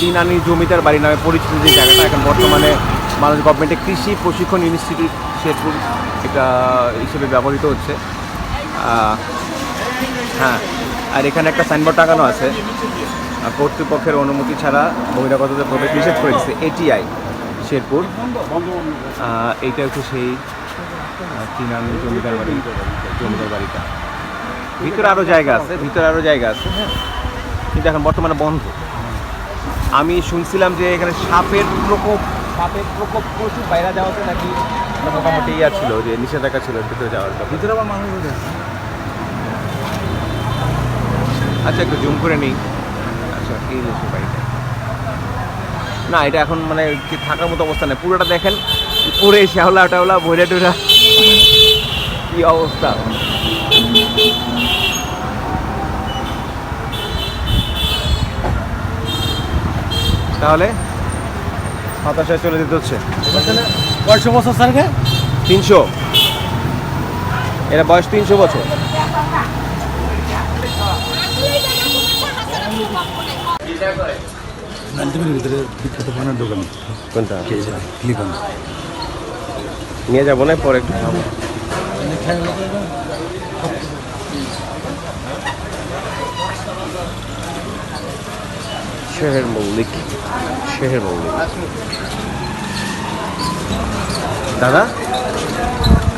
তিনানি জমিদার বাড়ি নামে পরিচিত যে জায়গাটা, এখন বর্তমানে বাংলাদেশ গভর্নমেন্টের কৃষি প্রশিক্ষণ ইনস্টিটিউট শেরপুর এটা হিসেবে ব্যবহৃত হচ্ছে। হ্যাঁ, আর এখানে একটা সাইনবোর্ড টাঙানো আছে, কর্তৃপক্ষের অনুমতি ছাড়া বহিরাগতদের প্রবেশ নিষেধ করে দিচ্ছে, এটিআই শেরপুর। এইটা হচ্ছে সেই তিনানি জমিদার বাড়িটা। ভিতরে আরও জায়গা আছে, হ্যাঁ, কিন্তু এখন বর্তমানে বন্ধ। আমি শুনছিলাম যে এখানে সাপের প্রকোপ প্রচুর বাইরে যাওয়াতে নাকি মোটামুটি ছিল, যে নিষেধাজ্ঞা ছিল ভিতরে যাওয়ার। ভিতরে আবার মানুষ, আচ্ছা একটু জুম করে নিই। আচ্ছা, এই হচ্ছে বাড়িটা। না, এটা এখন মানে কি থাকার মতো অবস্থা নেই। পুরোটা দেখেন, পুরো শ্যাওলা টাওলা ভৈরা টুরা, কি অবস্থা। তাহলে হতাশায় চলে যেতে হচ্ছে। কয়শো বছর স্যারকে? 300, এরা বয়স 300 বছর। ভিতরে বিখ্যাত পানের দোকান কোনটা? লিখন নিয়ে যাবো না, পরে একটু খাবো। শেহের মল্লিক। দাদা,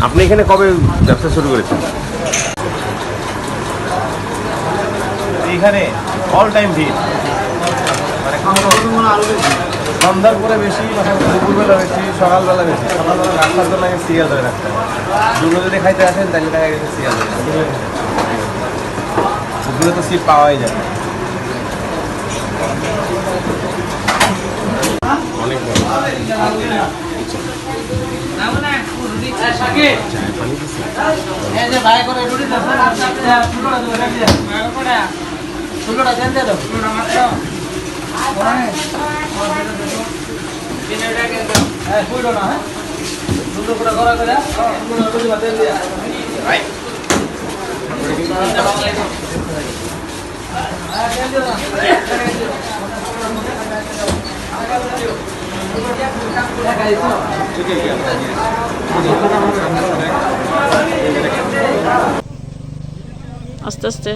আপনি এখানে কবে ব্যবসা শুরু করেছেন? এইখানে অল টাইম ভিড়, মানে সন্ধ্যার পরে বেশি, দুপুরবেলা বেশি, সকালবেলা বেশি। সকালবেলা রাস্তার জন্য আগে সিরিয়াল ধরে রাখতে হবে। দুটো যদি খাইতে আসেন তাহলে দেখা গেছে সিরিয়াল ধরে দুটো তো সিট পাওয়াই যায়। অনেক বড়। আস্তে আস্তে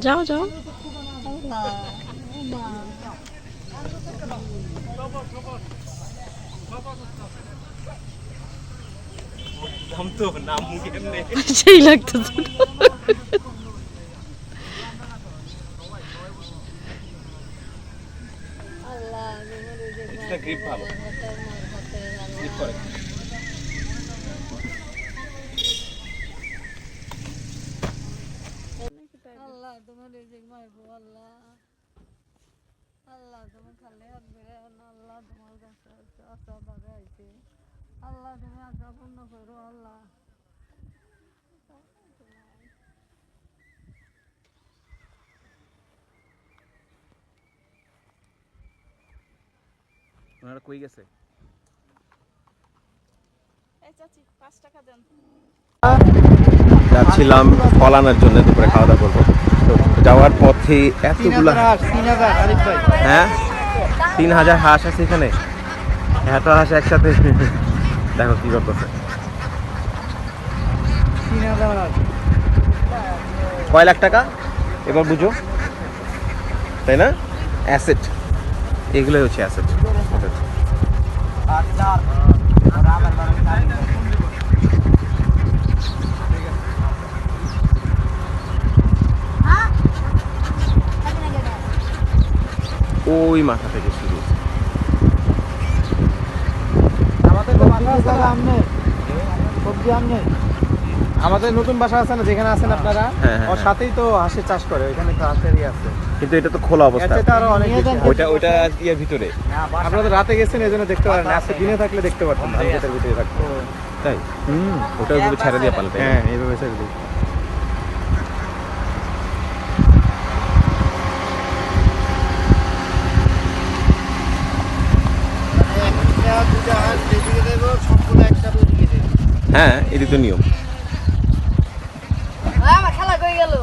যাও যাও। সেই লাগতেছে। গ্রিপ ভালো, গ্রিপ করে। আল্লাহ তোমার রিজিক মাইবো, আল্লাহ আল্লাহ তুমি খালি হাত বেড়ে আল্লাহ তোমার কাছে আশা বাগে আইছে, আল্লাহ তুমি আশা পূর্ণ করো। আল্লাহ ওনারা কই গেছে? যাচ্ছিলাম ফলানোর জন্য, দুপুরে খাওয়া দাওয়া করবো। তো যাওয়ার পথে এতগুলো, হ্যাঁ 3000 হাঁস আছে এখানে। এত হাঁস একসাথে দেখো কি করতেছে। কয় লাখ টাকা এবার বুঝো, তাই না? অ্যাসেট, এগুলোই হচ্ছে অ্যাসেট। ওই মাথা থেকে শুরু। আমাদের নতুন বাসা আছে না যেখানে আছেন আপনারা, ওর সাথেই তো হাঁসের চাষ করে, ওইখানে তো হাঁসেরই আছে। কিন্তু এটা তো খোলা অবস্থা, ওইটা ইয়ের ভিতরে। আপনারা তো রাতে গেছেন এই জন্য দেখতে পারেন, আজকে দিনে থাকলে দেখতে পারতেন, ধান ক্ষেতের ভিতরে থাকতো। তাই ওটা ওইভাবে ছেড়ে দিয়ে পালবে। হ্যাঁ, এইভাবে ছেড়ে দিই। হ্যাঁ, এটি তো নিয়ম। আমার খেলা কই গেল?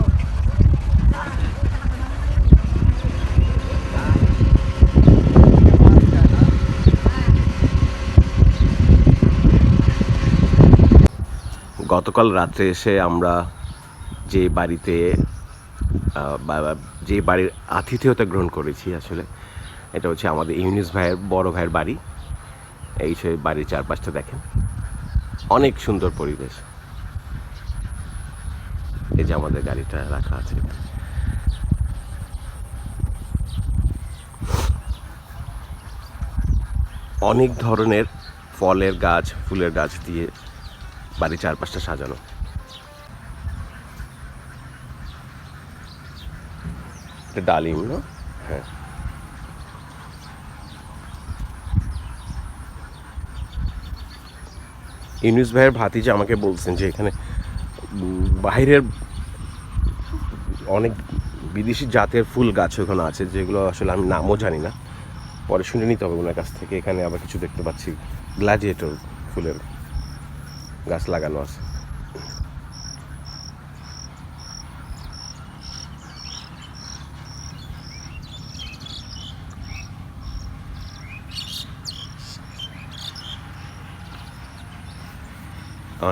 গতকাল রাত্রে এসে আমরা যে বাড়িতে যে বাড়ির আতিথেয়তা গ্রহণ করেছি, আসলে এটা হচ্ছে আমাদের ইউনুস ভাইয়ের বড় ভাইয়ের বাড়ি। এই সেই বাড়ির চারপাশটা দেখেন, অনেক সুন্দর পরিবেশ। এই যে আমাদের গাড়িটা রাখা আছে, অনেক ধরনের ফলের গাছ, ফুলের গাছ দিয়ে বাড়ির চারপাশটা সাজানো। এটা ডালিম না? হ্যাঁ। ইউনুস ভাইয়ের ভাতিজা আমাকে বলছেন যে এখানে বাইরের অনেক বিদেশি জাতের ফুল গাছ ওখানে আছে, যেগুলো আসলে আমি নামও জানি না, পরে শুনে নিতে হবে ওনার কাছ থেকে। এখানে আবার কিছু দেখতে পাচ্ছি গ্ল্যাডিয়েটর ফুলের গাছ লাগানো আছে।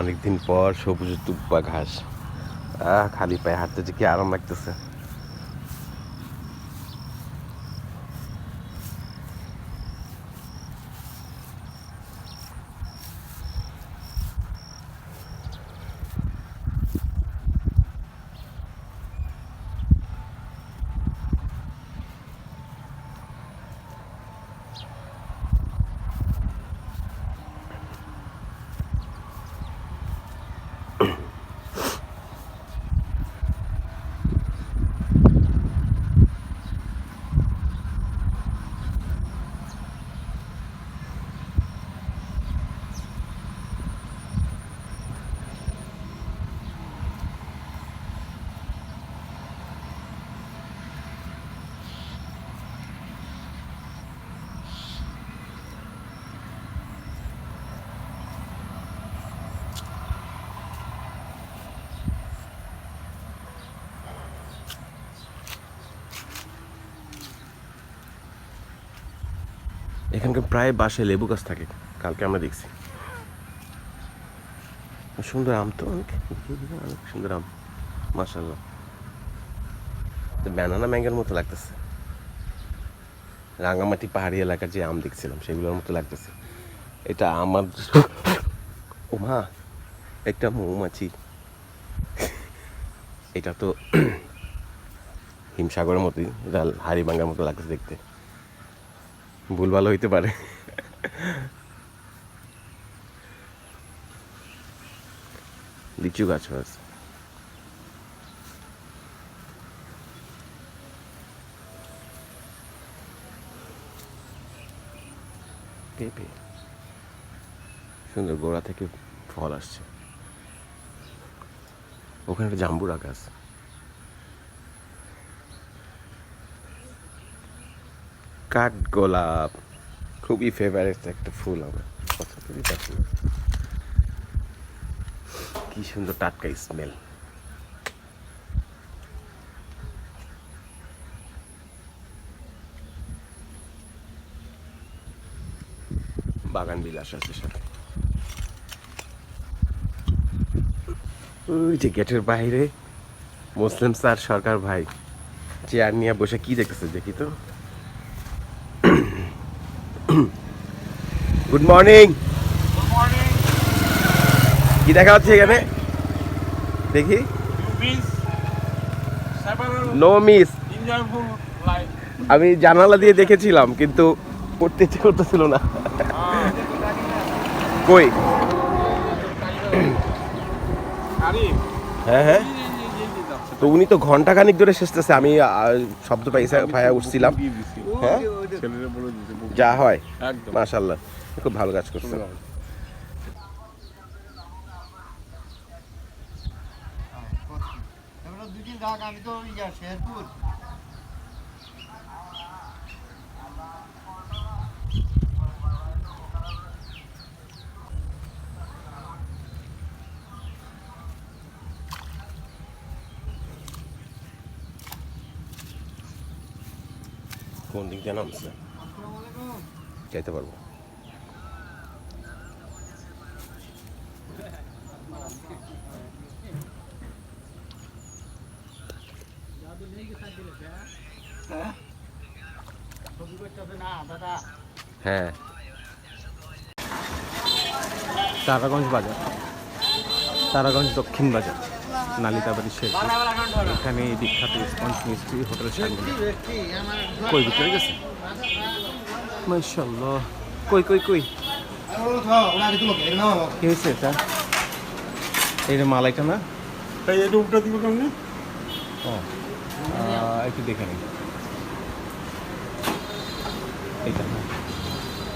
অনেকদিন পর সবুজ দুব্বা ঘাস, খালি পায়ে হাঁটতে যে কি আরাম লাগতেছে। এখানকার প্রায় বাসায় লেবু গাছ থাকে, কালকে আমরা দেখছি। সুন্দর আম তো, অনেক সুন্দর আম, মাশাআল্লাহ। ব্যানানা ম্যাঙ্গোর মতো লাগতেছে, রাঙামাটি পাহাড়ি এলাকার যে আম দেখছিলাম সেগুলোর মতো লাগতেছে। এটা আমার ও মা, একটা মৌমাছি। এটা তো হিমসাগরের মতোই, এটা হাড়িভাঙ্গার মতো লাগতেছে দেখতে, ভুল ভালো হইতে পারে। লিচু গাছ আছে, পেঁপে সুন্দর, গোড়া থেকে ফল আসছে। ওখানে একটা জাম্বুরা গাছ, কাঠগোলাপ খুবই ফেভারিট একটা ফুল, আমার পছন্দের ফুল। কি সুন্দর টাটকা স্মেল। বাগান বিলাস আছে সাথে। ওই যে গেটের বাইরে মুসলিম স্যার সরকার ভাই চেয়ার নিয়ে বসে কি দেখতেছে দেখি তো। Good morning. কি দেখা হচ্ছে এখানে দেখি? No miss. আমি জানালা দিয়ে দেখেছিলাম কিন্তু পড়তে ইচ্ছে করতেছিল না। কই? হ্যাঁ হ্যাঁ, তো উনি তো ঘন্টাখানিক ধরে শেষতেছে, আমি শব্দ পাইয়া উঠছিলাম। হ্যাঁ, যা হয় মাশাআল্লাহ, খুব ভালো কাজ করছে। আমি তো শেরপুর কোন দিক দিয়ে নামছে? যাইতে পারবো। হ্যাঁ, তারাগঞ্জ বাজার, তারাগঞ্জ দক্ষিণ বাজার, নালিতাবাড়ি শেরপুর। এখানে বিখ্যাত স্পঞ্জ মিষ্টি হোটেলের সামনে। কই ভিতরে গেছে? মাশাআল্লাহ, কই কই কই কি হয়েছে এটা? এই যে মালাইটা না? তাই এটা উল্টা দিব কেমনি? ও, একটু দেখে নিই এইটা।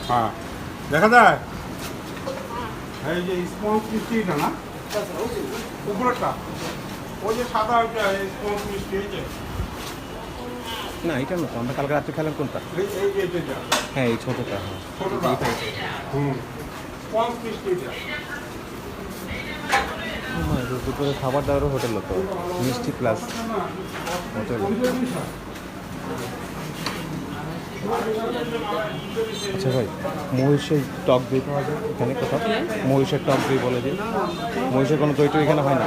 হ্যাঁ, দেখা যায়। এই যে স্পঞ্জ মিষ্টি এটা না, উপরেরটা ওই যে সাদা ওইটা স্পঞ্জ মিষ্টি এই যে না এটা না তো, আমরা কালকে রাত্রে খেলাম কোনটা? এই যে এটা হ্যাঁ এই ছোটোটা। হ্যাঁ ছোটটা। স্পঞ্জ মিষ্টি এটা। দুপুরে খাবার দাবারও হোটেল হতো, মিষ্টি প্লাস হোটেল। আচ্ছা ভাই, মহিষের টক দই পাওয়া যায় এখানে কোথাও? মহিষের টক দই বলে যে, মহিষের কোনো দই তো এখানে হয় না।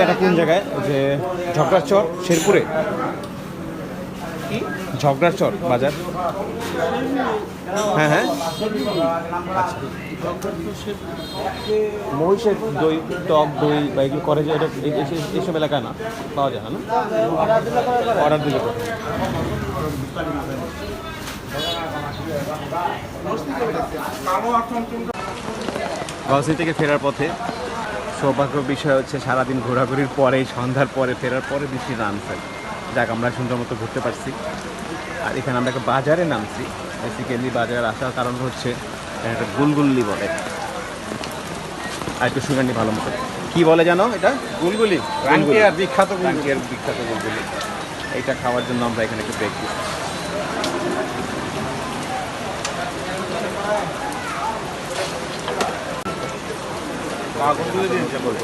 এটা কোন জায়গায়? যে ঝগড়াচর শেরপুরে, ঝগড়াচর বাজার। হ্যাঁ হ্যাঁ, আচ্ছা। মহিষের দই, টক দই বা এগুলো করে যে, এটা এইসব এলাকায় না পাওয়া যায় না? অর্ডার দিলে তো। গলসি থেকে ফেরার পথে সৌভাগ্য বিষয় হচ্ছে সারাদিন ঘোরাঘুরির পরে, সন্ধ্যার পরে ফেরার পরে বৃষ্টি নামছে। যাক, আমরা সুন্দর মতো ঘুরতে পারছি। আর এখানে আমরা একটা বাজারে নামছি। বেসিক্যালি বাজারে আসার কারণ হচ্ছে একটা গুলগুলি বলে, আর একটু সুগানি ভালো মতো। কি বলে জানো এটা? গুলগুলি, রাঙ্কিয়ার বিখ্যাত, রাঙ্কিয়ার বিখ্যাত গুলগুলি। এইটা খাওয়ার জন্য আমরা এখানে একটু ব্রেক দিচ্ছি। আগুনগুলো দিয়ে নিতে বলবো,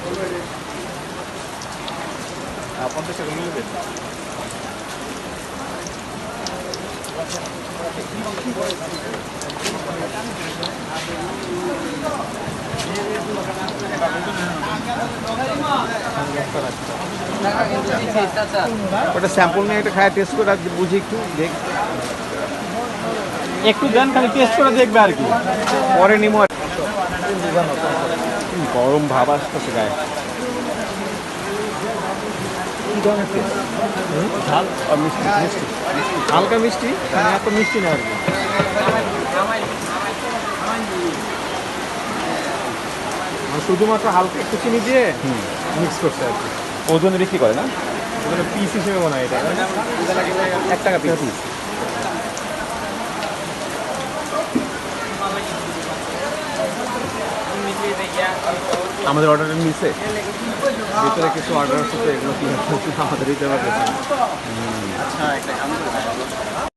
50 টাকা মিলবে। ওটা স্যাম্পল নিয়ে একটা খায় টেস্ট করে বুঝি, একটু দেখ, একটু দেন খালি টেস্ট করে দেখবে আর কি, পরে নিমো। গরম ভাব আসতেছে গায়ে। কি ধরনের টেস্ট? ঝাল আর মিষ্টি, মিষ্টি হালকা মিষ্টি, মানে এত মিষ্টি না আর কি। শুধুমাত্র হালকা একটু চিনি দিয়ে মিক্স করছে আর কি। ওজনে বিক্রি করে না? ওজনে পিস হিসেবে মনে হয় এটা 1 টাকা পিস। আমাদের অর্ডারের নিচে ভিতরে কিছু অর্ডার আছে, তো এগুলো কি আমাদের দিতে পারবে? আচ্ছা, একটা কাম করে